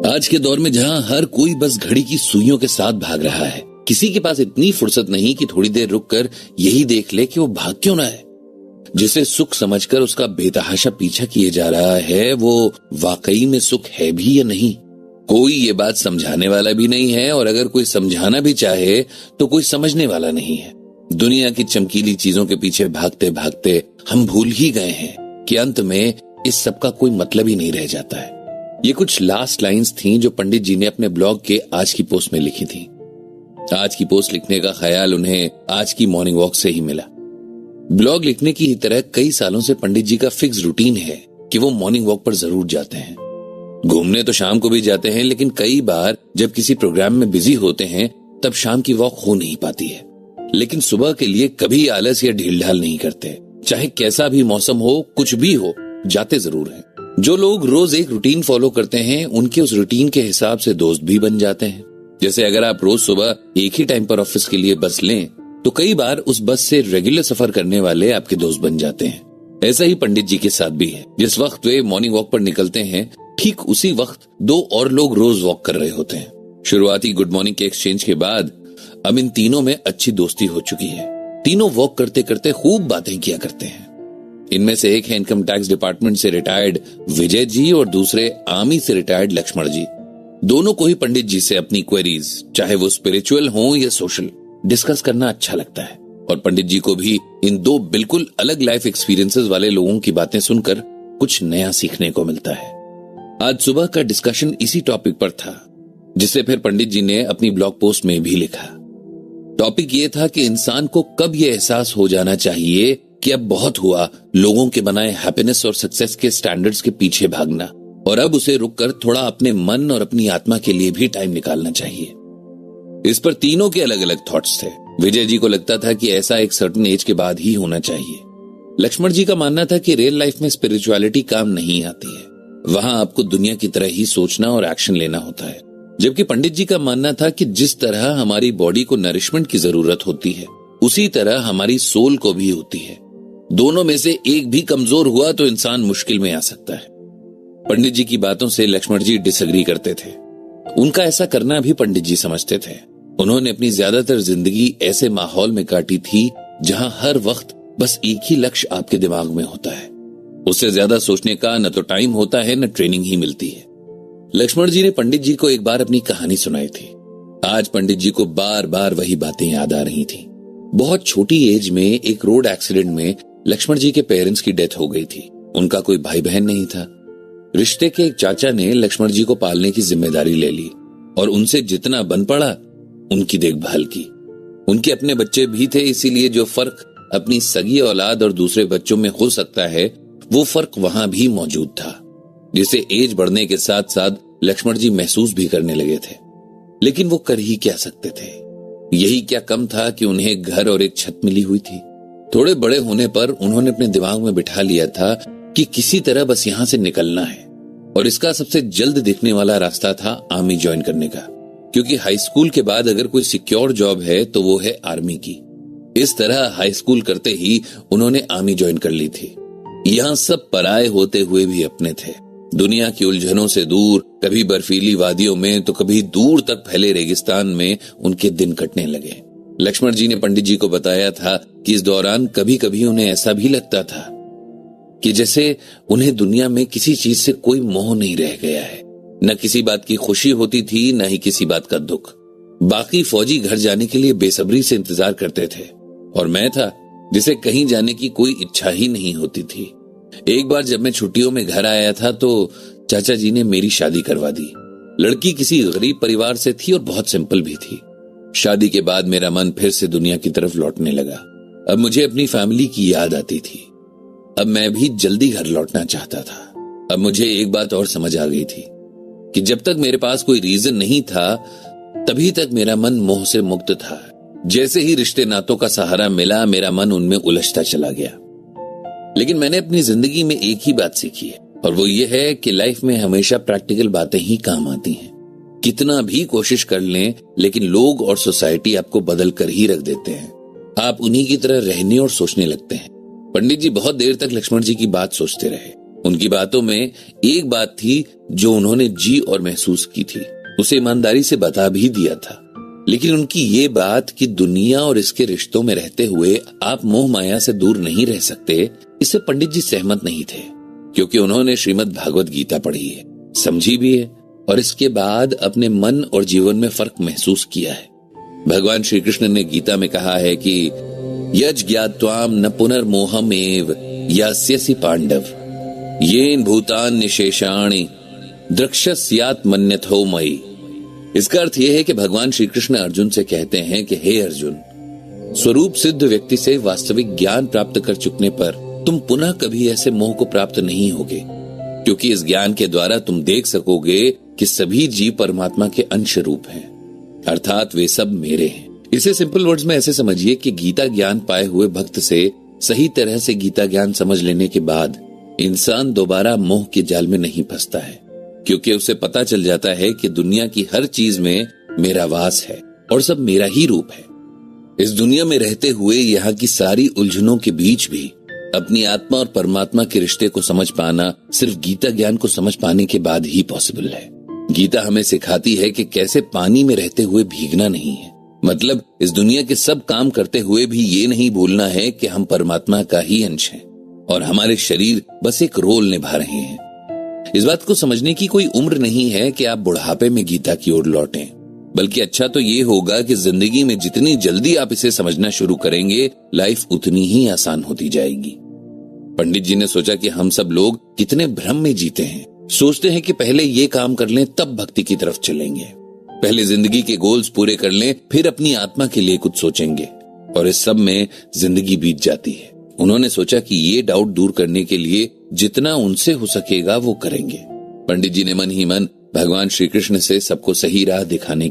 आज के दौर में जहां हर कोई बस घड़ी की सुइयों के साथ भाग रहा है, किसी के पास इतनी फुर्सत नहीं कि थोड़ी देर रुककर यही देख ले कि वो भाग क्यों ना है। जिसे सुख समझकर उसका बेतहाशा पीछा किए जा रहा है, वो वाकई में सुख है भी या नहीं। कोई ये बात समझाने वाला भी नहीं है, और अगर कोई समझाना भी चाहे तो कोई समझने वाला नहीं है। दुनिया की चमकीली चीजों के पीछे भागते भागते हम भूल ही गए हैं कि अंत में इस सब का कोई मतलब ही नहीं रह जाता है। ये कुछ लास्ट लाइंस थीं जो पंडित जी ने अपने ब्लॉग के आज की पोस्ट में लिखी थी। आज की पोस्ट लिखने का ख्याल उन्हें आज की मॉर्निंग वॉक से ही मिला। ब्लॉग लिखने की ही तरह कई सालों से पंडित जी का फिक्स रूटीन है कि वो मॉर्निंग वॉक पर जरूर जाते हैं। घूमने तो शाम को भी जाते हैं, लेकिन कई बार जब किसी प्रोग्राम में बिजी होते हैं तब शाम की वॉक हो नहीं पाती है। लेकिन सुबह के लिए कभी आलस या ढील ढाल नहीं करते। चाहे कैसा भी मौसम हो, कुछ भी हो, जाते जरूर हैं। जो लोग रोज एक रूटीन फॉलो करते हैं, उनके उस रूटीन के हिसाब से दोस्त भी बन जाते हैं। जैसे अगर आप रोज सुबह एक ही टाइम पर ऑफिस के लिए बस लें, तो कई बार उस बस से रेगुलर सफर करने वाले आपके दोस्त बन जाते हैं। ऐसा ही पंडित जी के साथ भी है। जिस वक्त वे मॉर्निंग वॉक पर निकलते हैं, ठीक उसी वक्त दो और लोग रोज वॉक कर रहे होते हैं। शुरुआती गुड मॉर्निंग के एक्सचेंज के बाद अब इन तीनों में अच्छी दोस्ती हो चुकी है। तीनों वॉक करते करते खूब बातें किया करते हैं। इनमें से एक है इनकम टैक्स डिपार्टमेंट से रिटायर्ड विजय जी और दूसरे आर्मी से रिटायर्ड लक्ष्मण जी। दोनों को ही पंडित जी से अपनी क्वेरीज, चाहे वो स्पिरिचुअल हो या सोशल, डिस्कस करना अच्छा लगता है। और पंडित जी को भी इन दो बिल्कुल अलग लाइफ एक्सपीरियंसेस वाले लोगों की बातें सुनकर कुछ नया सीखने को मिलता है। आज सुबह का डिस्कशन इसी टॉपिक पर था, जिसे फिर पंडित जी ने अपनी ब्लॉग पोस्ट में भी लिखा। टॉपिक ये था कि इंसान को कब ये एहसास हो जाना चाहिए कि अब बहुत हुआ लोगों के बनाए हैप्पीनेस और सक्सेस के स्टैंडर्ड्स के पीछे भागना, और अब उसे रुककर थोड़ा अपने मन और अपनी आत्मा के लिए भी टाइम निकालना चाहिए। इस पर तीनों के अलग अलग थॉट्स थे। विजय जी को लगता था कि ऐसा एक सर्टेन एज के बाद ही होना चाहिए। लक्ष्मण जी का मानना था कि रियल लाइफ में स्पिरिचुअलिटी काम नहीं आती है, वहां आपको दुनिया की तरह ही सोचना और एक्शन लेना होता है। जबकि पंडित जी का मानना था कि जिस तरह हमारी बॉडी को नरिशमेंट की जरूरत होती है, उसी तरह हमारी सोल को भी होती है। दोनों में से एक भी कमजोर हुआ तो इंसान मुश्किल में आ सकता है। पंडित जी की बातों से लक्ष्मण जी डिसएग्री करते थे। उनका ऐसा करना भी पंडित जी समझते थे। उन्होंने अपनी ज्यादातर जिंदगी ऐसे माहौल में काटी थी जहां हर वक्त बस एक ही लक्ष्य आपके दिमाग में होता है। उससे ज्यादा सोचने का न तो टाइम होता है, न ट्रेनिंग ही मिलती है। लक्ष्मण जी ने पंडित जी को एक बार अपनी कहानी सुनाई थी। आज पंडित जी को बार बार वही बातें याद आ रही थी। बहुत छोटी एज में एक रोड एक्सीडेंट में लक्ष्मण जी के पेरेंट्स की डेथ हो गई थी। उनका कोई भाई बहन नहीं था। रिश्ते के एक चाचा ने लक्ष्मण जी को पालने की जिम्मेदारी ले ली और उनसे जितना बन पड़ा उनकी देखभाल की। उनके अपने बच्चे भी थे, इसीलिए जो फर्क अपनी सगी औलाद और दूसरे बच्चों में हो सकता है, वो फर्क वहां भी मौजूद था, जिसे एज बढ़ने के साथ साथ लक्ष्मण जी महसूस भी करने लगे थे। लेकिन वो कर ही क्या सकते थे। यही क्या कम था कि उन्हें घर और एक छत मिली हुई थी। थोड़े बड़े होने पर उन्होंने अपने दिमाग में बिठा लिया था कि किसी तरह बस यहां से निकलना है, और इसका सबसे जल्द दिखने वाला रास्ता था आर्मी ज्वाइन करने का, क्योंकि हाई स्कूल के बाद अगर कोई सिक्योर जॉब है तो वो है आर्मी की। इस तरह हाई स्कूल करते ही उन्होंने आर्मी ज्वाइन कर ली थी। यहां सब पराये होते हुए भी अपने थे। दुनिया की उलझनों से दूर, कभी बर्फीली वादियों में तो कभी दूर तक फैले रेगिस्तान में उनके दिन कटने लगे। लक्ष्मण जी ने पंडित जी को बताया था कि इस दौरान कभी कभी उन्हें ऐसा भी लगता था कि जैसे उन्हें दुनिया में किसी चीज से कोई मोह नहीं रह गया है। न किसी बात की खुशी होती थी, न ही किसी बात का दुख। बाकी फौजी घर जाने के लिए बेसब्री से इंतजार करते थे, और मैं था जिसे कहीं जाने की कोई इच्छा ही नहीं होती थी। एक बार जब मैं छुट्टियों में घर आया था तो चाचा जी ने मेरी शादी करवा दी। लड़की किसी गरीब परिवार से थी और बहुत सिंपल भी थी। शादी के बाद मेरा मन फिर से दुनिया की तरफ लौटने लगा। अब मुझे अपनी फैमिली की याद आती थी। अब मैं भी जल्दी घर लौटना चाहता था। अब मुझे एक बात और समझ आ गई थी कि जब तक मेरे पास कोई रीजन नहीं था, तभी तक मेरा मन मोह से मुक्त था। जैसे ही रिश्ते नातों का सहारा मिला, मेरा मन उनमें उलझता चला गया। लेकिन मैंने अपनी जिंदगी में एक ही बात सीखी है, और वो ये है कि लाइफ में हमेशा प्रैक्टिकल बातें ही काम आती हैं। कितना भी कोशिश कर लें, लेकिन लोग और सोसाइटी आपको बदल कर ही रख देते हैं। आप उन्हीं की तरह रहने और सोचने लगते हैं। पंडित जी बहुत देर तक लक्ष्मण जी की बात सोचते रहे। उनकी बातों में एक बात थी जो उन्होंने जी और महसूस की थी, उसे ईमानदारी से बता भी दिया था। लेकिन उनकी ये बात कि दुनिया और इसके रिश्तों में रहते हुए आप मोह माया से दूर नहीं रह सकते, इससे पंडित जी सहमत नहीं थे, क्योंकि उन्होंने श्रीमद् भागवत गीता पढ़ी है, समझी भी है और इसके बाद अपने मन और जीवन में फर्क महसूस किया है। भगवान श्री कृष्ण ने गीता में कहा है कि यज ज्ञात्वाम न पुनर्मोहमेव यास्यसि पांडव येन भूतान निशेषाणि द्रक्ष्यस्यात्मन्यथो मयि। इसका अर्थ यह है कि भगवान श्री कृष्ण अर्जुन से कहते हैं कि हे अर्जुन, स्वरूप सिद्ध व्यक्ति से वास्तविक ज्ञान प्राप्त कर चुकने पर तुम पुनः कभी ऐसे मोह को प्राप्त नहीं होगे, क्योंकि इस ज्ञान के द्वारा तुम देख सकोगे कि सभी जीव परमात्मा के अंश रूप हैं, अर्थात वे सब मेरे हैं। इसे सिंपल वर्ड्स में ऐसे समझिए कि गीता ज्ञान पाए हुए भक्त से सही तरह से गीता ज्ञान समझ लेने के बाद इंसान दोबारा मोह के जाल में नहीं फंसता है, क्योंकि उसे पता चल जाता है कि दुनिया की हर चीज में मेरा वास है और सब मेरा ही रूप है। इस दुनिया में रहते हुए यहाँ की सारी उलझनों के बीच भी अपनी आत्मा और परमात्मा के रिश्ते को समझ पाना सिर्फ गीता ज्ञान को समझ पाने के बाद ही पॉसिबल है। गीता हमें सिखाती है कि कैसे पानी में रहते हुए भीगना नहीं है, मतलब इस दुनिया के सब काम करते हुए भी ये नहीं भूलना है कि हम परमात्मा का ही अंश हैं और हमारे शरीर बस एक रोल निभा रहे हैं। इस बात को समझने की कोई उम्र नहीं है कि आप बुढ़ापे में गीता की ओर लौटें, बल्कि अच्छा तो ये होगा कि जिंदगी में जितनी जल्दी आप इसे समझना शुरू करेंगे, लाइफ उतनी ही आसान होती जाएगी। पंडित जी ने सोचा कि हम सब लोग कितने भ्रम में जीते हैं, सोचते हैं कि पहले ये काम कर लें तब भक्ति की तरफ चलेंगे, पहले जिंदगी के गोल्स पूरे कर लें फिर अपनी आत्मा के लिए कुछ सोचेंगे, और इस सब में जिंदगी बीत जाती है। उन्होंने सोचा कि ये डाउट दूर करने के लिए जितना उनसे हो सकेगा वो करेंगे। पंडित जी ने मन ही मन भगवान श्री कृष्ण से सबको सही राह दिखाने